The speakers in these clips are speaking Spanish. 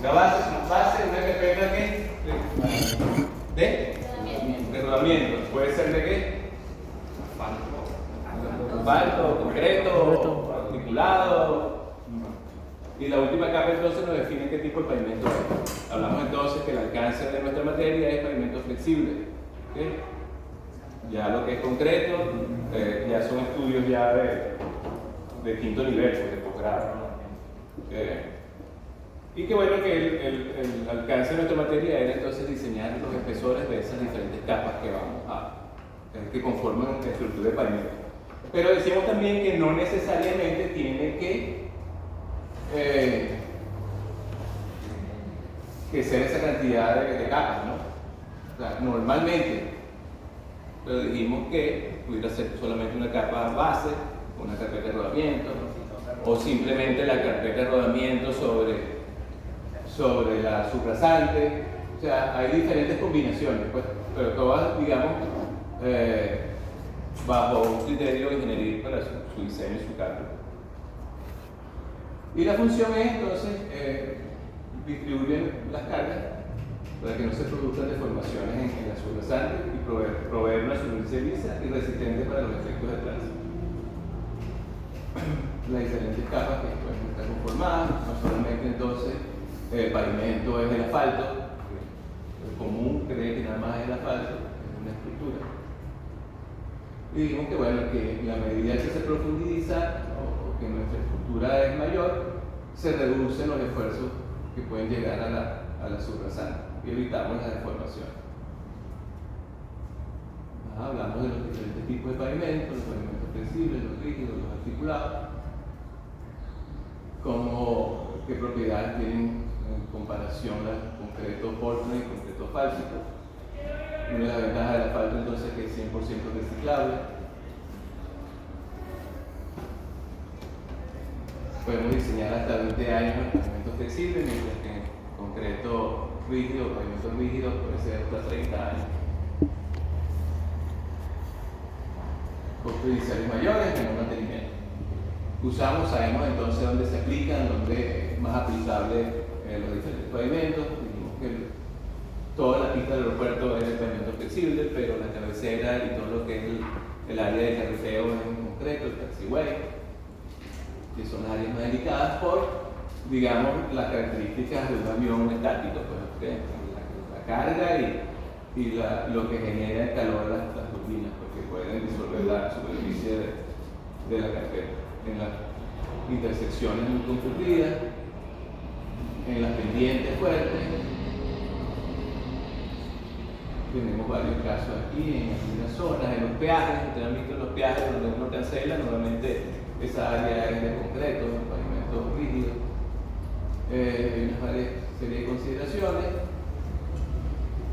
Una base, una carpeta que de rodamiento. Puede ser de qué? Asfalto, concreto, articulado. Y la última capa entonces nos define qué tipo de pavimento es. Hablamos entonces que el alcance de nuestra materia es pavimento flexible. ¿Okay? Ya lo que es concreto, ya son estudios ya de quinto nivel, pues, de posgrado. Y qué bueno que el alcance de nuestra materia era entonces diseñar los espesores de esas diferentes capas que conforman la estructura de pavimento. Pero decíamos también que no necesariamente tiene que ser esa cantidad de capas, ¿no? O sea, normalmente, pero dijimos que pudiera ser solamente una capa base, una carpeta de rodamiento, o simplemente la carpeta de rodamiento sobre la subrasante. O sea, hay diferentes combinaciones, pues, pero todas, digamos, bajo un criterio de ingeniería para su diseño y su cálculo. Y la función es entonces distribuir las cargas para que no se produzcan deformaciones en la subrasante y proveer una superficie lisa y resistente para los efectos de tránsito. Las diferentes capas que pueden estar conformadas, no solamente entonces el pavimento es el asfalto, el común cree que nada más es el asfalto, es una estructura. Y dijimos que bueno, que la medida que se profundiza o que nuestra estructura es mayor, se reducen los esfuerzos que pueden llegar a la subrasante y evitamos las deformaciones. Hablamos de los diferentes tipos de pavimentos, los pavimentos flexibles, los rígidos, los articulados, qué propiedades tienen en comparación al concreto Portland y concreto asfáltico. Una de las ventajas del asfalto entonces es que es 100% reciclable. Podemos diseñar hasta 20 años en pavimentos flexibles, mientras que en concreto rígido, pavimento rígido puede ser hasta 30 años. Costos iniciales mayores, menor mantenimiento. Sabemos entonces dónde se aplican, dónde es más aplicable los diferentes pavimentos. Dijimos que toda la pista del aeropuerto es de pavimento flexible, pero la cabecera y todo lo que es el área de carreteo es en concreto, el taxiway, que son las áreas más delicadas por, digamos, las características de un avión estático, pues, la carga y lo que genera el calor las turbinas, porque pueden disolver la superficie de la carpeta en las intersecciones muy concurridas, en las pendientes fuertes. Tenemos varios casos aquí en algunas zonas, en los peajes. Ustedes han visto los peajes donde uno cancela, normalmente esa área es de concreto, un pavimento rígido. Hay una serie de consideraciones.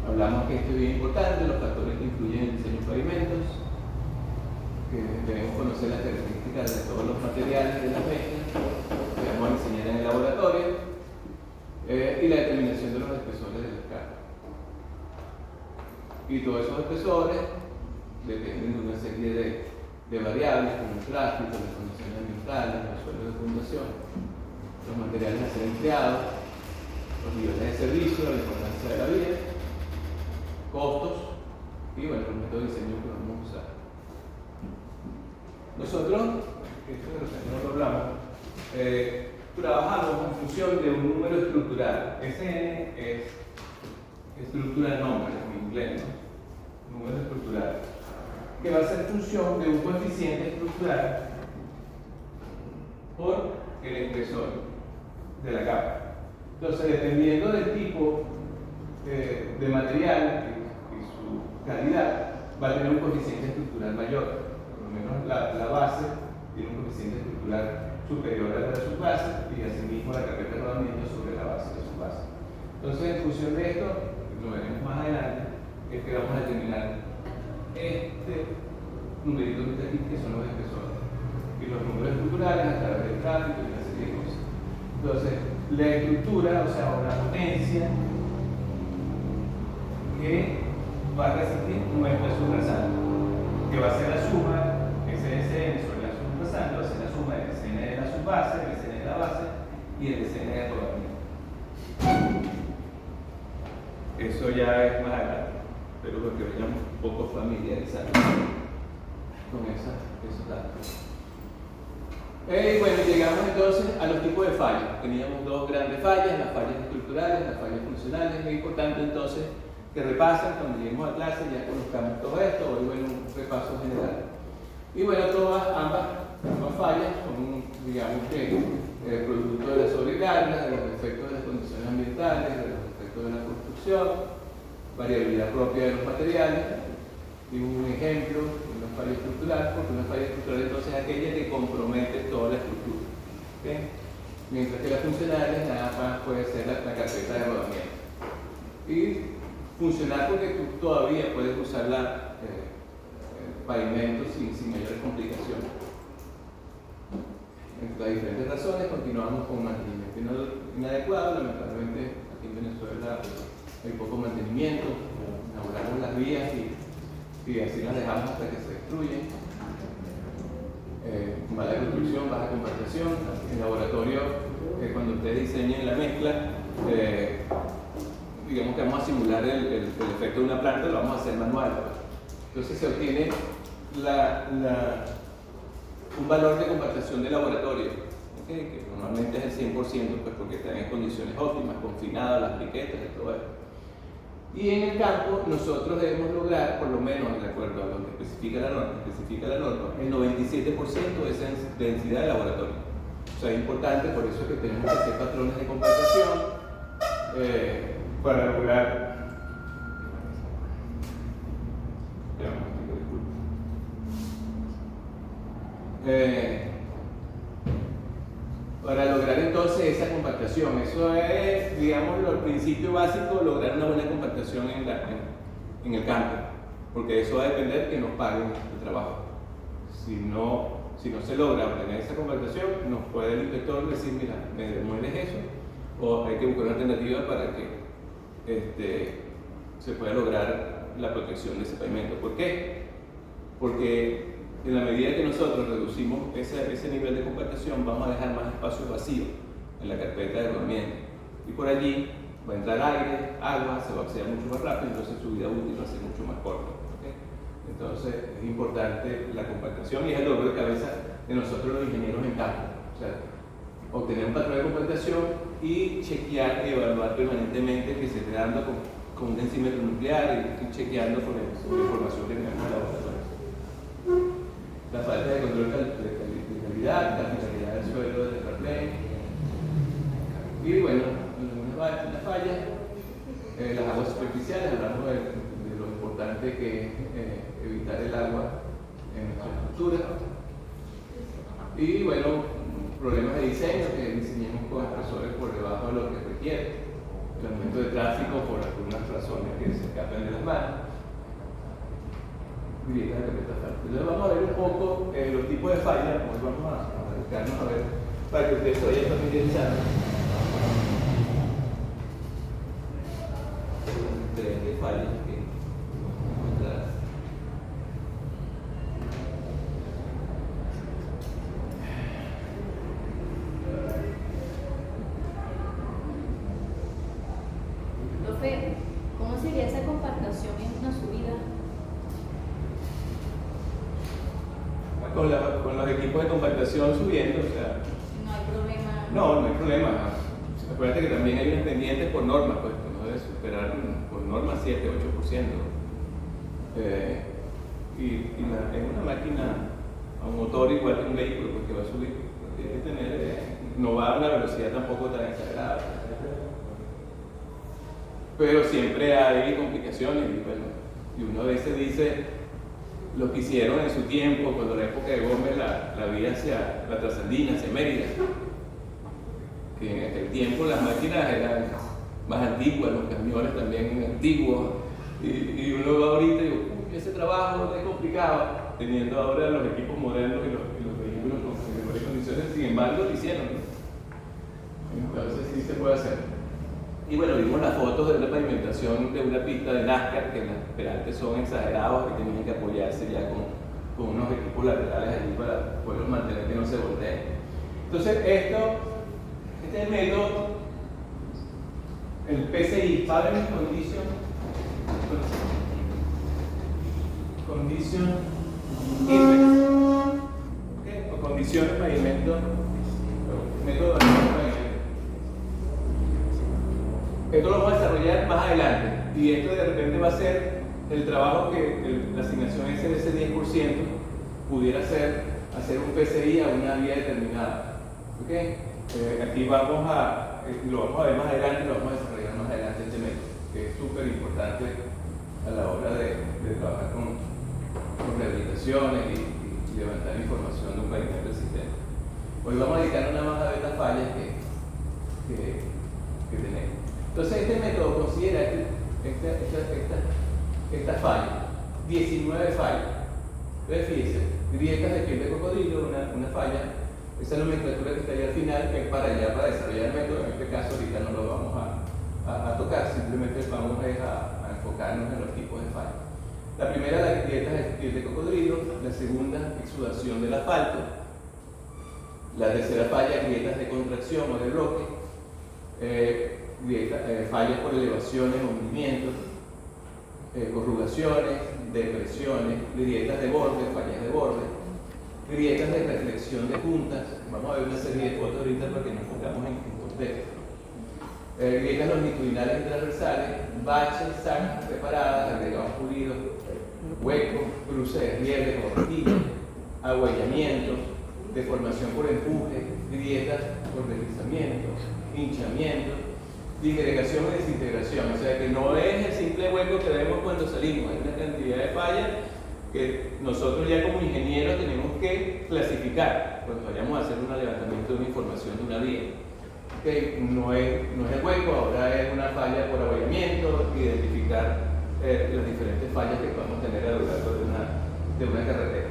Hablamos que esto es bien importante, los factores que influyen en el diseño de pavimentos, que debemos conocer las características de todos los materiales de la mezcla, que debemos diseñar en el laboratorio, y la determinación de los espesores de las cargas. Y todos esos espesores dependen de una serie de variables como el tráfico, las condiciones ambientales, los suelos de fundación, los materiales a ser empleados, los niveles de servicio, la importancia de la vía, costos y bueno, los métodos de diseño que vamos a usar. Nosotros, esto de lo que no lo hablamos, trabajamos en función de un número estructural. SN es estructura nombre en inglés, ¿no? Número estructural, que va a ser función de un coeficiente estructural por el espesor de la capa. Entonces, dependiendo del tipo de material y su calidad, va a tener un coeficiente estructural mayor. Por lo menos la base tiene un coeficiente estructural superior a la de su base y asimismo la carpeta de rodamiento sobre la base de su base. Entonces, en función de esto, lo veremos más adelante, es que vamos a determinar este numerito que está aquí, que son los espesores, y los números estructurales a través del tráfico y una serie de cosas. Entonces, la estructura, o sea, una potencia que va a resistir nuestra subrasante, que va a ser la suma SSN sobre la subrasante, va a ser la suma del SN de la subbase, el SN de la base y el SN de rodamiento. Eso ya es más adelante, pero porque vayamos un poco familiarizados con esos datos. Y bueno, llegamos entonces a los tipos de fallas. Teníamos dos grandes fallas, las fallas estructurales, las fallas funcionales. Es importante entonces que repasen cuando lleguemos a clase, ya conozcamos todo esto, hoy bueno, un repaso general. Y bueno, ambas fallas son, digamos que, producto de la sobrecarga, de los efectos de las condiciones ambientales, de los efectos de la construcción, variabilidad propia de los materiales. Y un ejemplo, una falla estructural, porque una falla estructural entonces es aquella que compromete toda la estructura. ¿Okay? Mientras que las funcionales nada más puede ser la carpeta de rodamiento. Y funcional porque tú todavía puedes usar el pavimento sin mayores complicaciones. Entre las diferentes razones continuamos con mantenimiento inadecuado. Lamentablemente aquí en Venezuela hay poco mantenimiento, inauguramos las vías y así las dejamos hasta que se destruyen. Mala construcción, baja compactación. En laboratorio, cuando ustedes diseñen la mezcla, digamos que vamos a simular el efecto de una planta, lo vamos a hacer manual. Entonces se obtiene un valor de compactación de laboratorio, ¿okay? Que normalmente es el 100%, pues porque están en condiciones óptimas, confinadas, las briquetas y todo eso. Y en el campo nosotros debemos lograr, por lo menos de acuerdo a lo que especifica la norma, el 97% de esa densidad de laboratorio. O sea, es importante, por eso es que tenemos que hacer patrones de compactación para lograr entonces esa compactación. Eso es, digamos, el principio básico, lograr una buena compactación en el campo, porque eso va a depender que nos paguen el trabajo. Si no se logra obtener esa compactación, nos puede el inspector decir, mira, me demueles eso, o hay que buscar una alternativa para que se pueda lograr la protección de ese pavimento. ¿Por qué? Porque en la medida que nosotros reducimos ese nivel de compactación, vamos a dejar más espacio vacío en la carpeta de rodamiento. Y por allí va a entrar aire, agua, se va a oxidar mucho más rápido, entonces su vida útil va a ser mucho más corta. ¿Okay? Entonces es importante la compactación y es el dolor de cabeza de nosotros los ingenieros en campo. O sea, obtener un patrón de compactación y chequear y evaluar permanentemente que se esté dando con un densímetro nuclear y chequeando con la información que tenemos en la laboratorio. La falta de control de calidad, la calidad del suelo del terraplén. Y bueno, algunas fallas, las aguas superficiales, hablamos de lo importante que es evitar el agua en nuestra estructura. Y bueno, problemas de diseño, que diseñemos con expresores por debajo de lo que requiere. El aumento de tráfico por algunas razones que se escapan de las manos. Entonces vamos a ver un poco los tipos de fallas, pues vamos a buscarnos a ver para que ustedes vayan familiarizados. Diferentes fallas que encontrar. Profe, ¿cómo sería esa compactación en una subida? Con los equipos de compactación subiendo, o sea. No hay problema. No hay problema. Acuérdate que también hay unas pendientes por norma, pues no debes superar por norma 7-8%. Es una máquina a un motor igual que un vehículo, porque va a subir. Tiene que tener, no va a una velocidad tampoco tan exagerada. Pero siempre hay complicaciones y uno a veces dice lo que hicieron en su tiempo, cuando la época de Gómez, la vía hacia la Trasandina, hacia Mérida, que en aquel tiempo las máquinas eran más antiguas, los camiones también antiguos, y uno va ahorita y digo, ese trabajo es complicado, teniendo ahora los equipos modernos y los vehículos con mejores condiciones, sin embargo lo hicieron, ¿no? Entonces sí se puede hacer. Y bueno, vimos las fotos de una pavimentación de una pista de NASCAR, que los peraltes son exagerados y tenían que apoyarse ya con unos equipos laterales allí para poderlos mantener que no se volteen. Entonces este es el método El PCI, Pavement Condition Index, ¿okay? O condiciones de pavimento, método de pavimento. Esto lo vamos a desarrollar más adelante y esto de repente va a ser el trabajo que la asignación es de ese 10% pudiera ser hacer un PCI a una vía determinada. ¿Okay? Aquí vamos lo vamos a ver más adelante, lo vamos a desarrollar más adelante este método, que es súper importante a la hora de trabajar con rehabilitaciones y levantar información de un pavimento existente. Hoy vamos a dedicar nada más a ver las fallas que tenemos. Entonces este método considera esta falla, 19 fallas. Entonces fíjense, grietas de piel de cocodrilo, una falla, esa nomenclatura que está ahí al final, que es para desarrollar el método. En este caso ahorita no lo vamos a tocar, simplemente vamos a enfocarnos en los tipos de fallas. La primera, las grietas de piel de cocodrilo; la segunda, exudación del asfalto; la tercera falla, grietas de contracción o de bloque; fallas por elevaciones o hundimientos; corrugaciones, depresiones; grietas de borde, fallas de borde; grietas de reflexión de puntas. Vamos a ver una serie de fotos ahorita para que nos pongamos en contexto. Grietas longitudinales y transversales; baches, zanjas preparadas, agregados pulidos, huecos, cruces de rieles o rejillas; ahuellamientos, deformación por empuje, grietas por deslizamiento, hinchamientos, disgregación y desintegración. O sea que no es el simple hueco que vemos cuando salimos, hay una cantidad de fallas que nosotros ya como ingenieros tenemos que clasificar cuando vayamos a hacer un levantamiento de una información de una vía. Okay, no es el hueco, ahora es una falla por ahuellamiento, identificar las diferentes fallas que podemos tener a lo largo de una carretera.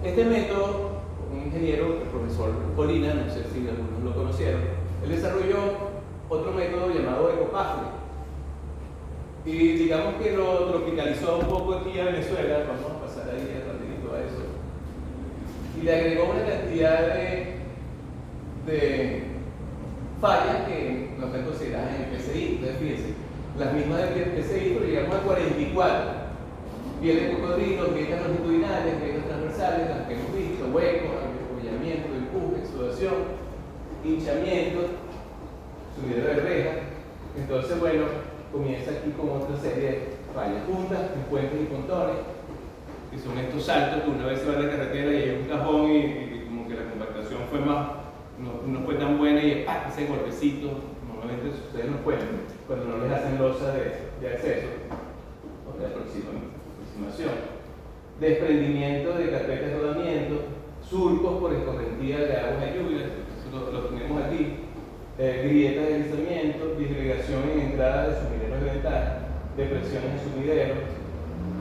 Este método, un ingeniero, el profesor Polina, no sé si algunos lo conocieron, él desarrolló otro método llamado Ecopafre. Y digamos que lo tropicalizó un poco aquí a Venezuela. Vamos a pasar ahí rapidito a eso. Y le agregó una cantidad de fallas que no están consideradas en el PCI. Entonces fíjense, las mismas del PCI, pero llegamos a 44. Piel de cocodrilo, grietas longitudinales, grietas transversales, las que hemos visto, huecos, apoyamiento, empuje, exudación, hinchamiento, sumidero de reja. Entonces, bueno, comienza aquí con otra serie de fallas juntas, puentes y pontones, que son estos saltos que una vez se va a la carretera y hay un cajón y como que la compactación fue no fue tan buena y ese golpecito. Normalmente ustedes no pueden cuando no les hacen losa de acceso o de aproximación. Desprendimiento de carpetas de rodamiento, surcos por escorrentía de aguas de lluvia, eso lo tenemos aquí. Grietas de deslizamiento, disgregación en entrada de sumideros de ventana, depresiones en sumideros,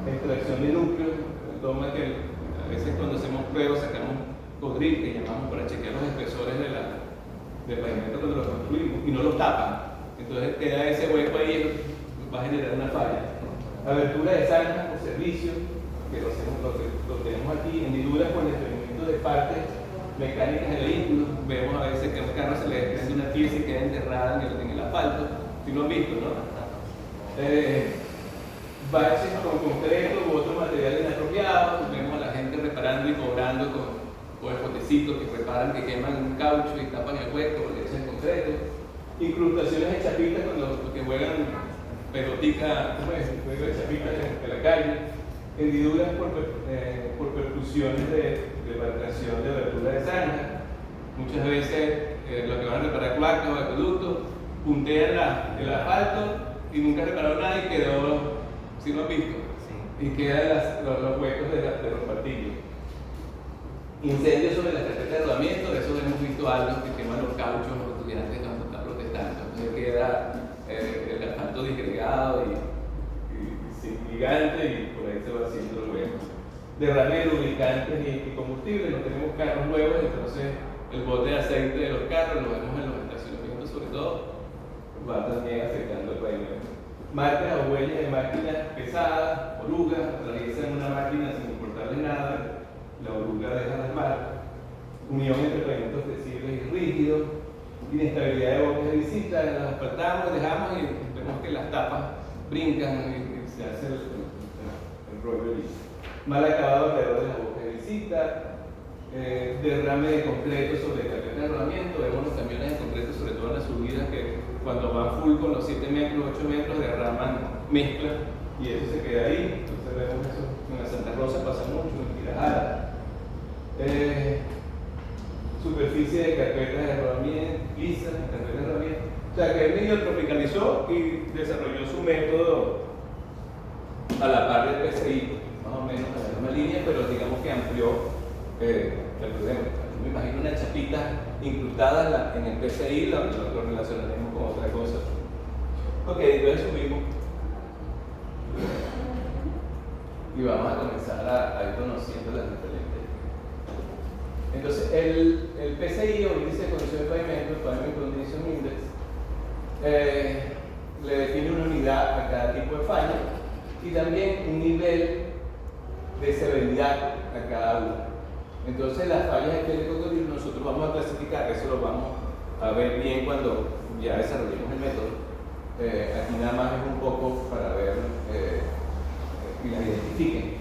extracción de núcleos. Toma que a veces cuando hacemos pruebas sacamos codril, que llamamos, para chequear los espesores del pavimento cuando lo construimos, y no los tapan. Entonces queda ese hueco ahí, va a generar una falla. Abertura de zanjas por servicio, que lo tenemos aquí, hendiduras por desprendimiento de partes mecánicas del vehículo. Vemos a veces que a un carro se le desprende una pieza y queda enterrada en el asfalto. Si lo han visto, ¿no? Baches con concreto u otro material inapropiado. Vemos a la gente reparando y cobrando con el potecito que preparan, que queman un caucho y tapan el hueco, le echan concreto. Incrustaciones de chapitas con los que juegan pelotica, juego de chapitas en la calle. Hendiduras por percusiones de marcación de abertura de zanja. Muchas veces los que van a reparar cloacas o acueductos puntean el asfalto y nunca repararon nada y quedó, ¿sí lo han visto? Sí. Y quedan los huecos de los martillos. Incendios sobre las carpetas de rodamiento, de eso hemos visto algo que queman los cauchos, los estudiantes cuando están protestando. Entonces queda el asfalto disgregado y gigante y por ahí se va haciendo el hueco. Derrame de lubricantes y combustible. No tenemos carros nuevos, entonces el bote de aceite de los carros, lo vemos en los estacionamientos sobre todo, va también afectando el pavimento. Marcas o huellas de máquinas pesadas, orugas, atraviesan una máquina sin importarle nada, la oruga deja las marcas. Unión entre pavimentos flexibles y rígidos, inestabilidad de bosques de visita, las asfaltamos, dejamos y vemos que las tapas brincan y se hace el rollo liso. Mal acabado alrededor de las bosques de visita, derrame de concreto sobre carpeta de rodamiento. Vemos los camiones de concreto, sobre todo en las subidas, que cuando van full con los 7 metros, 8 metros, derraman mezcla y eso se queda ahí. Entonces vemos eso en la Santa Rosa, pasa mucho, en Tirajara. Superficie de carpetas de rodamiento, lisas, carpetas de rodamiento. O sea que él medio tropicalizó y desarrolló su método a la par del PCI, más o menos en la misma línea, pero digamos que amplió el problema. Me imagino una chapita incrustada en el PCI, lo relacionaremos con otra cosa. Ok, entonces subimos y vamos a comenzar a ir conociendo las diferentes. Entonces, el PCI, o índice de condición de pavimento, el Pavement Condition Index, le define una unidad a cada tipo de falla y también un nivel de severidad a cada una. Entonces, las fallas de piel de cocodrilo nosotros vamos a clasificar, eso lo vamos a ver bien cuando ya desarrollemos el método. Aquí nada más es un poco para ver y las identifiquen.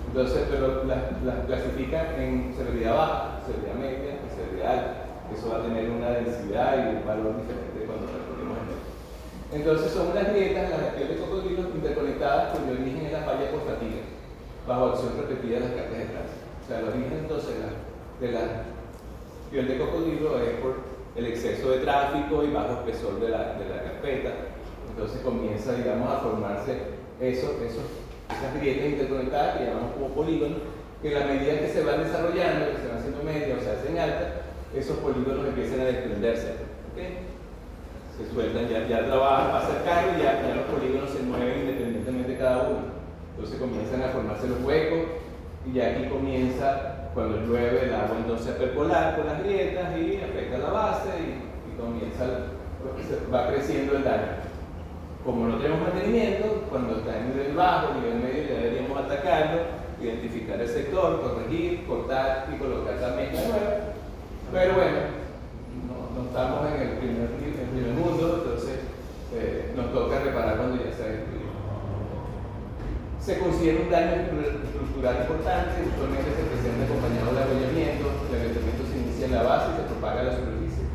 Entonces, pero las clasifican en severidad baja, severidad media y severidad alta. Eso va a tener una densidad y un valor diferente cuando recorremos el método. Entonces, son unas grietas, las de piel de cocodrilo, interconectadas cuyo origen es la falla portativa, bajo acción repetida de las cargas de tránsito. O sea, el origen entonces de la piel de cocodrilo es por el exceso de tráfico y bajo espesor de la carpeta. Entonces comienza, digamos, a formarse esas grietas interconectadas que llamamos como polígonos, que a la medida que se van desarrollando, que se van haciendo medias o se hacen altas, esos polígonos empiezan a desprenderse. ¿Okay? Se sueltan, ya trabajan, pasa el carro y ya los polígonos se mueven independientemente de cada uno. Entonces comienzan a formarse los huecos y ya aquí comienza, cuando llueve, el agua entonces a percolar por las grietas y afecta la base y comienza, va creciendo el daño. Como no tenemos mantenimiento, cuando está en nivel bajo, nivel medio, ya deberíamos atacarlo, identificar el sector, corregir, cortar y colocar la mezcla nueva. Pero bueno, no estamos en el primer mundo, entonces nos toca reparar cuando ya se ha destruido. Se considera un daño estructural importante, usualmente se presenta acompañado de abollamiento, el agrietamiento se inicia en la base y se propaga a la superficie,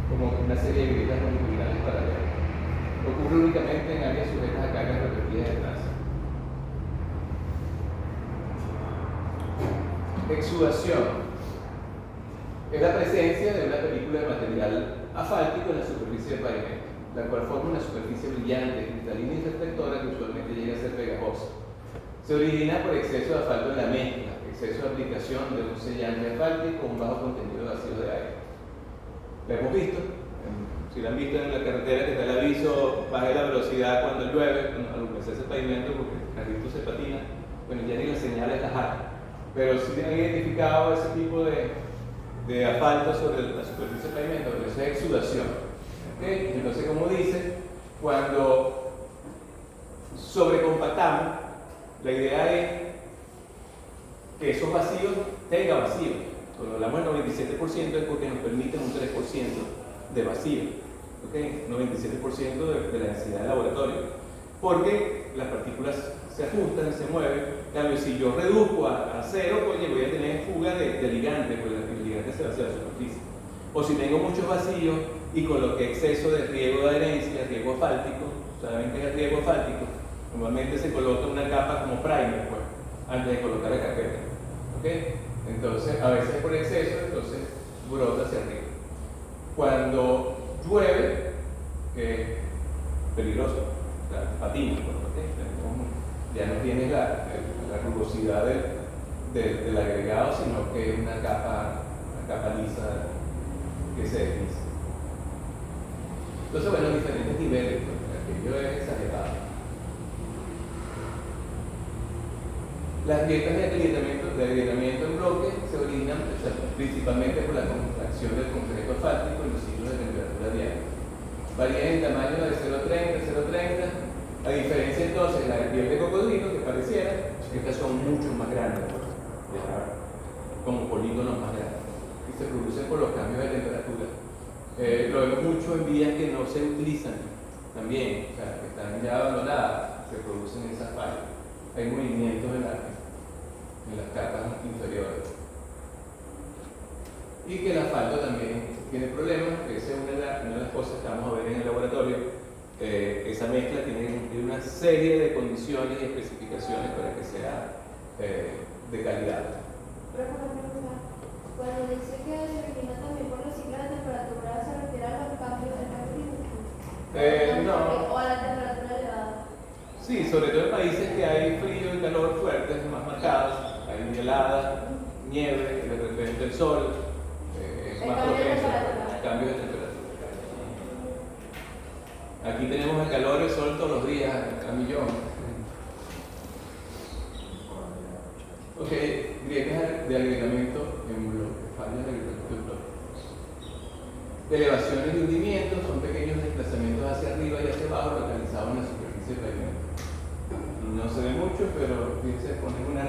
como una serie de grietas longitudinales paralelas. Ocurre únicamente en áreas sujetas a cargas repetidas de tránsito. Exudación es la presencia de una película de material asfáltico en la superficie del pavimento, la cual forma una superficie brillante, cristalina y reflectora que usualmente llega a ser pegajosa. Se origina por exceso de asfalto en la mezcla, exceso de aplicación de un sellante asfáltico con un bajo contenido de vacío de aire. ¿Lo hemos visto? Si lo han visto en la carretera, que está el aviso, baje la velocidad cuando llueve, al humedecerse el pavimento, porque el carrito se patina, bueno, ya ni las señales las hay. Pero si han identificado ese tipo de asfalto sobre la superficie del pavimento, pero eso es exudación. ¿Okay? Entonces, como dice, cuando sobrecompactamos, la idea es que esos vacíos tengan vacío. Cuando hablamos del 97% es porque nos permiten un 3% de vacío. ¿Okay? 97% de la densidad de laboratorio, porque las partículas se ajustan, se mueven. En cambio, si yo reduzco a cero, pues voy a tener fuga de ligante, porque el ligante se va hacia la superficie. O si tengo muchos vacíos y coloqué exceso de riego de adherencia, riego asfáltico, ¿saben qué es el riego asfáltico? Normalmente se coloca una capa como primer, pues, antes de colocar la carpeta. ¿Okay? Entonces, a veces por exceso, entonces brota hacia arriba. Cuando llueve, peligroso, o sea, patina, ya no tienes la rugosidad del agregado, sino que es una capa lisa que se desliza. Entonces, bueno, diferentes niveles, aquello es exagerado. Las grietas de agrietamiento en bloque se originan principalmente por la contracción del concreto asfáltico en los ciclos de temperatura diaria. Varían en tamaño de 0,30 a 0,30. A diferencia entonces de la de piel de cocodrilo, que pareciera, estas son mucho más grandes, como polígonos más grandes, y se producen por los cambios de temperatura. Lo vemos mucho en vías que no se utilizan también, o sea, que están ya abandonadas, se producen esas fallas. Hay movimientos en las capas inferiores. Y que el asfalto también tiene problemas, que esa es una de las cosas que vamos a ver en el laboratorio. Esa mezcla tiene una serie de condiciones y especificaciones para que sea de calidad. Cuando dice que se origina también por los ciclos de temperatura, ¿se refiere a los cambios de temperatura? No. ¿O a la temperatura elevada? Sí, sobre todo en países que hay frío y calor fuertes, más marcados, hay helada, nieve, de repente el sol, es más propenso a cambios de temperatura. Aquí tenemos el calor y el sol todos los días, a millón. Ok, grietas de agregamiento en bloque, fallas de agregamiento en bloque. Elevaciones y hundimientos son pequeños desplazamientos hacia arriba y hacia abajo localizados en la superficie del pavimento. No se ve mucho, pero fíjense, ponen una